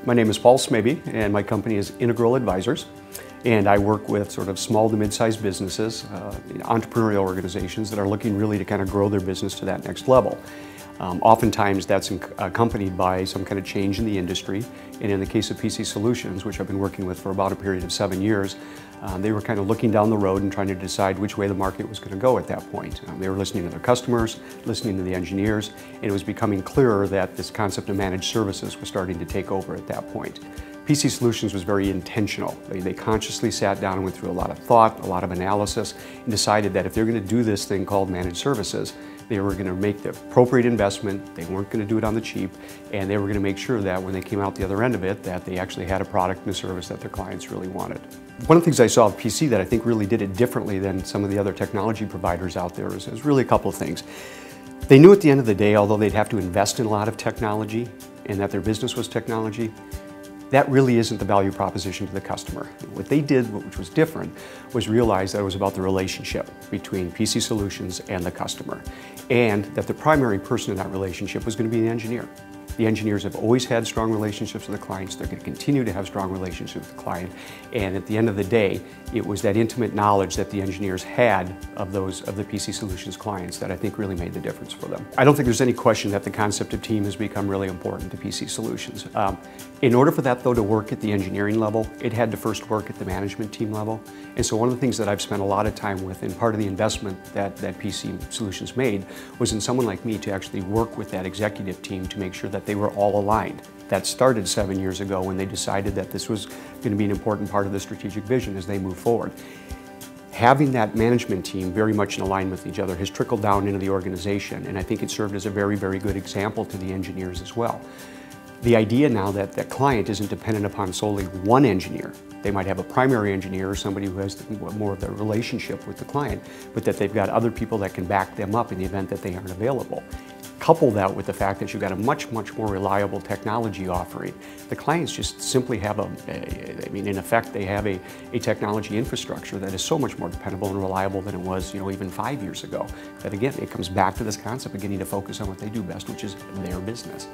My name is Paul Smaby, and my company is Integral Advisors. And I work with sort of small to mid-sized businesses, entrepreneurial organizations that are looking really to kind of grow their business to that next level. Oftentimes that's accompanied by some kind of change in the industry. And in the case of PC Solutions, which I've been working with for about a period of 7 years, they were kind of looking down the road and trying to decide which way the market was going to go at that point. They were listening to their customers, listening to the engineers, and it was becoming clearer that this concept of managed services was starting to take over at that point. PC Solutions was very intentional. They consciously sat down and went through a lot of thought, a lot of analysis, and decided that if they're going to do this thing called managed services, they were going to make the appropriate investment, they weren't going to do it on the cheap, and they were going to make sure that when they came out the other end of it, that they actually had a product and a service that their clients really wanted. One of the things I saw at PC that I think really did it differently than some of the other technology providers out there is really a couple of things. They knew at the end of the day, although they'd have to invest in a lot of technology and that their business was technology, that really isn't the value proposition to the customer. What they did, which was different, was realize that it was about the relationship between PC Solutions and the customer, and that the primary person in that relationship was going to be the engineer. The engineers have always had strong relationships with the clients. They're going to continue to have strong relationships with the client. And at the end of the day, it was that intimate knowledge that the engineers had of the PC Solutions clients that I think really made the difference for them. I don't think there's any question that the concept of team has become really important to PC Solutions. In order for that, though, to work at the engineering level, it had to first work at the management team level. And so one of the things that I've spent a lot of time with, and part of the investment that PC Solutions made, was in someone like me to actually work with that executive team to make sure that they were all aligned. That started 7 years ago when they decided that this was going to be an important part of the strategic vision as they move forward. Having that management team very much in alignment with each other has trickled down into the organization, and I think it served as a very, very good example to the engineers as well. The idea now that the client isn't dependent upon solely one engineer. They might have a primary engineer or somebody who has more of the relationship with the client, but that they've got other people that can back them up in the event that they aren't available. Couple that with the fact that you've got a much more reliable technology offering. The clients just simply have in effect, they have a technology infrastructure that is so much more dependable and reliable than it was, even 5 years ago. That again, it comes back to this concept of getting to focus on what they do best, which is their business.